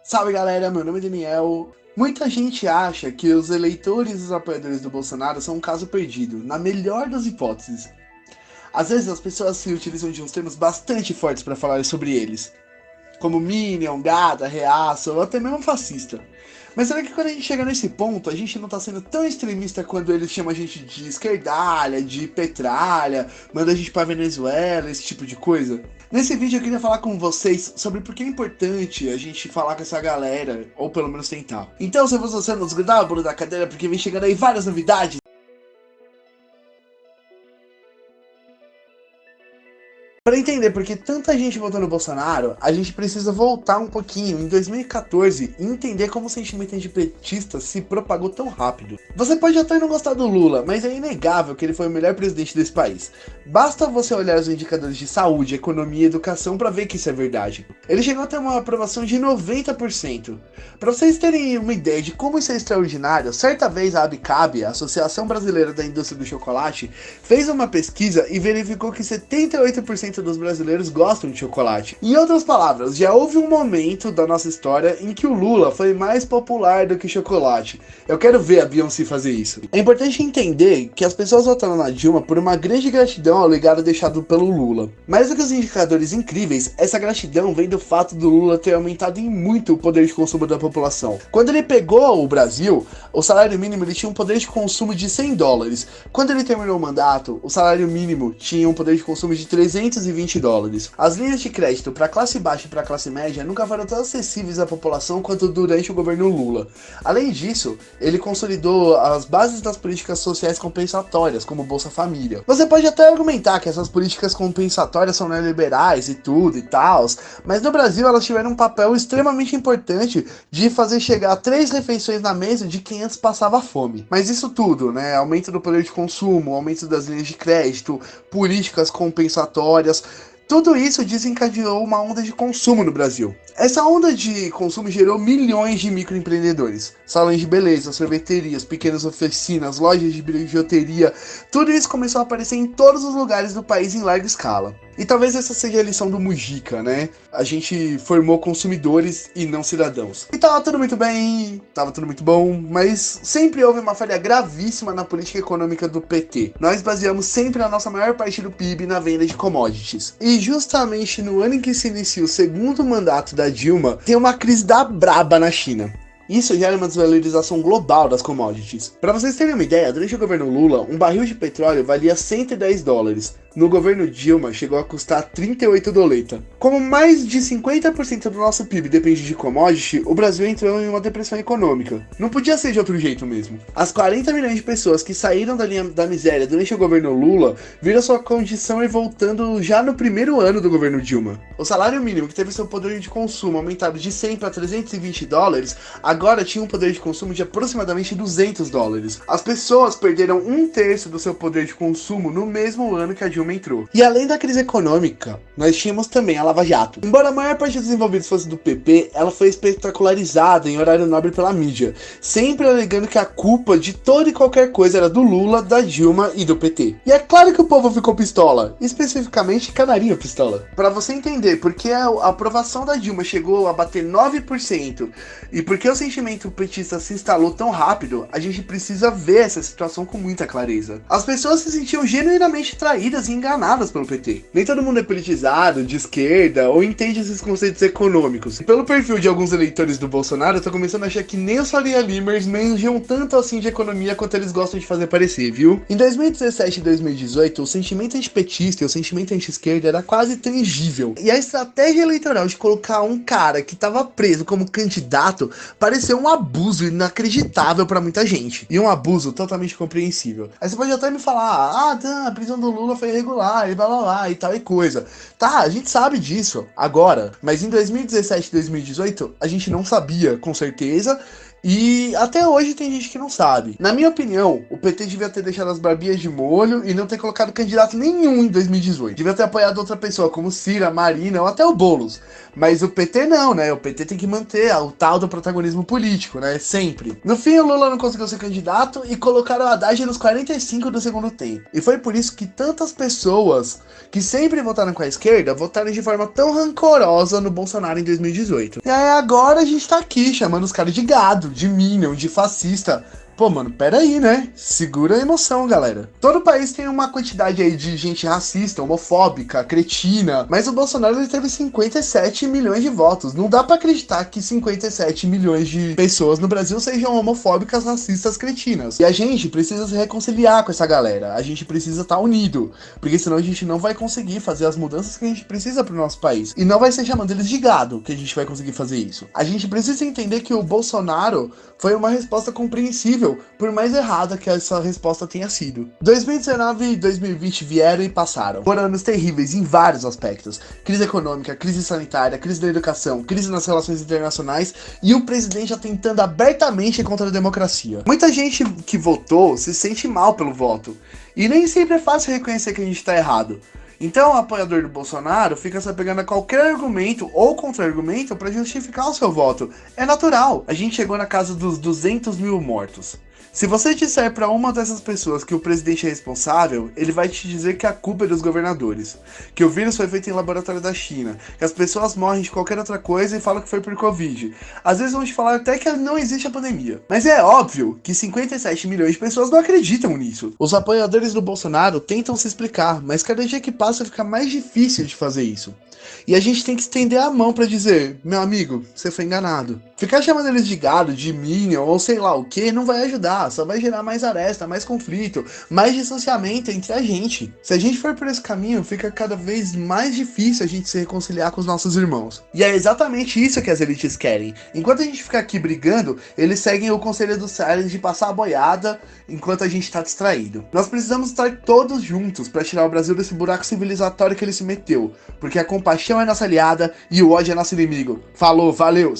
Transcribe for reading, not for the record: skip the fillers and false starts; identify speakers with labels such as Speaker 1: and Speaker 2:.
Speaker 1: Salve galera, meu nome é Daniel. Muita gente acha que os eleitores e os apoiadores do Bolsonaro são um caso perdido, na melhor das hipóteses. Às vezes as pessoas se utilizam de uns termos bastante fortes para falar sobre eles, como Minion, Gada, Reaça ou até mesmo fascista. Mas será que quando a gente chega nesse ponto, a gente não tá sendo tão extremista quando eles chamam a gente de esquerdalha, de petralha, manda a gente pra Venezuela, esse tipo de coisa? Nesse vídeo eu queria falar com vocês sobre por que é importante a gente falar com essa galera, ou pelo menos tentar. Então, se você não desgrudar o bolo da cadeira, porque vem chegando aí várias novidades. Para entender por que tanta gente votou no Bolsonaro, a gente precisa voltar um pouquinho em 2014 e entender como o sentimento antipetista se propagou tão rápido. Você pode até não gostar do Lula, mas é inegável que ele foi o melhor presidente desse país. Basta você olhar os indicadores de saúde, economia e educação para ver que isso é verdade. Ele chegou a ter uma aprovação de 90%. Para vocês terem uma ideia de como isso é extraordinário, certa vez a ABCAB, a Associação Brasileira da Indústria do Chocolate, fez uma pesquisa e verificou que 78% dos brasileiros gostam de chocolate. Em outras palavras, já houve um momento da nossa história em que o Lula foi mais popular do que chocolate. Eu quero ver a Beyoncé fazer isso. É importante entender que as pessoas votaram na Dilma por uma grande gratidão ao legado deixado pelo Lula. Mais do que os indicadores incríveis, essa gratidão vem do fato do Lula ter aumentado em muito o poder de consumo da população. Quando ele pegou o Brasil, o salário mínimo ele tinha um poder de consumo de $100. Quando ele terminou o mandato, o salário mínimo tinha um poder de consumo de $320. As linhas de crédito para classe baixa e para classe média nunca foram tão acessíveis à população quanto durante o governo Lula. Além disso, ele consolidou as bases das políticas sociais compensatórias, como Bolsa Família. Você pode até argumentar que essas políticas compensatórias são neoliberais e tudo e tal, mas no Brasil elas tiveram um papel extremamente importante de fazer chegar 3 refeições na mesa de quem antes passava fome. Mas isso tudo, né? Aumento do poder de consumo, aumento das linhas de crédito, políticas compensatórias, tudo isso desencadeou uma onda de consumo no Brasil. Essa onda de consumo gerou milhões de microempreendedores. Salões de beleza, sorveterias, pequenas oficinas, lojas de bijuteria, tudo isso começou a aparecer em todos os lugares do país em larga escala. E talvez essa seja a lição do Mujica, né? A gente formou consumidores e não cidadãos. E tava tudo muito bem, tava tudo muito bom, mas sempre houve uma falha gravíssima na política econômica do PT. Nós baseamos sempre a nossa maior parte do PIB na venda de commodities. E justamente no ano em que se inicia o segundo mandato da Dilma, tem uma crise da braba na China. Isso gera uma desvalorização global das commodities. Para vocês terem uma ideia, durante o governo Lula, um barril de petróleo valia $110. No governo Dilma, chegou a custar 38 doleta. Como mais de 50% do nosso PIB depende de commodity, o Brasil entrou em uma depressão econômica. Não podia ser de outro jeito mesmo. As 40 milhões de pessoas que saíram da linha da miséria durante o governo Lula viram sua condição e voltando já no primeiro ano do governo Dilma. O salário mínimo, que teve seu poder de consumo aumentado de 100 para $320, agora tinha um poder de consumo de aproximadamente $200. As pessoas perderam 1/3 do seu poder de consumo no mesmo ano que a Dilma entrou. E além da crise econômica, nós tínhamos também a Lava Jato. Embora a maior parte dos envolvidos fosse do PP, ela foi espetacularizada em horário nobre pela mídia, sempre alegando que a culpa de toda e qualquer coisa era do Lula, da Dilma e do PT. E é claro que o povo ficou pistola, especificamente Canarinho pistola. Para você entender por que a aprovação da Dilma chegou a bater 9% e por que o sentimento petista se instalou tão rápido, a gente precisa ver essa situação com muita clareza. As pessoas se sentiam genuinamente traídas e enganadas pelo PT. Nem todo mundo é politizado, de esquerda, ou entende esses conceitos econômicos. E pelo perfil de alguns eleitores do Bolsonaro, eu tô começando a achar que nem os Faria Limers manjam tanto assim de economia quanto eles gostam de fazer parecer, viu? Em 2017 e 2018, o sentimento antipetista e o sentimento anti-esquerda era quase tangível. E a estratégia eleitoral de colocar um cara que tava preso como candidato pareceu um abuso inacreditável pra muita gente. E um abuso totalmente compreensível. Aí você pode até me falar, a prisão do Lula foi irregular e blá blá blá e tal e coisa. Tá, a gente sabe disso agora, mas em 2017 e 2018 a gente não sabia com certeza. E até hoje tem gente que não sabe. Na minha opinião, o PT devia ter deixado as barbinhas de molho e não ter colocado candidato nenhum em 2018. Devia ter apoiado outra pessoa, como Cira, Marina ou até o Boulos. Mas o PT não, né? O PT tem que manter o tal do protagonismo político, né? Sempre. No fim, o Lula não conseguiu ser candidato e colocaram o Haddad nos 45 do segundo tempo. E foi por isso que tantas pessoas que sempre votaram com a esquerda votaram de forma tão rancorosa no Bolsonaro em 2018. E aí agora a gente tá aqui chamando os caras de gado, de minion, de fascista. Pô, mano, pera aí, né? Segura a emoção, galera. Todo país tem uma quantidade aí de gente racista, homofóbica, cretina, mas o Bolsonaro ele teve 57 milhões de votos. Não dá pra acreditar que 57 milhões de pessoas no Brasil sejam homofóbicas, racistas, cretinas. E a gente precisa se reconciliar com essa galera. A gente precisa estar unido, porque senão a gente não vai conseguir fazer as mudanças que a gente precisa pro nosso país. E não vai ser chamando eles de gado que a gente vai conseguir fazer isso. A gente precisa entender que o Bolsonaro foi uma resposta compreensível, por mais errada que essa resposta tenha sido. 2019 e 2020 vieram e passaram. Foram anos terríveis em vários aspectos. Crise econômica, crise sanitária, crise da educação, crise nas relações internacionais e o presidente atentando abertamente contra a democracia. Muita gente que votou se sente mal pelo voto. E nem sempre é fácil reconhecer que a gente tá errado. Então o apoiador do Bolsonaro fica se apegando a qualquer argumento ou contra-argumento para justificar o seu voto. É natural. A gente chegou na casa dos 200 mil mortos. Se você disser para uma dessas pessoas que o presidente é responsável, ele vai te dizer que a culpa é dos governadores, que o vírus foi feito em laboratório da China, que as pessoas morrem de qualquer outra coisa e falam que foi por Covid. Às vezes vão te falar até que não existe a pandemia. Mas é óbvio que 57 milhões de pessoas não acreditam nisso. Os apoiadores do Bolsonaro tentam se explicar, mas cada dia que passa fica mais difícil de fazer isso. E a gente tem que estender a mão pra dizer, meu amigo, você foi enganado. Ficar chamando eles de gado, de minion ou sei lá o que, não vai ajudar, só vai gerar mais aresta, mais conflito, mais distanciamento entre a gente. Se a gente for por esse caminho, fica cada vez mais difícil a gente se reconciliar com os nossos irmãos. E é exatamente isso que as elites querem. Enquanto a gente fica aqui brigando, eles seguem o conselho do Salles de passar a boiada enquanto a gente tá distraído. Nós precisamos estar todos juntos pra tirar o Brasil desse buraco civilizatório que ele se meteu, porque a compaixão é nossa aliada e o ódio é nosso inimigo. Falou, valeu!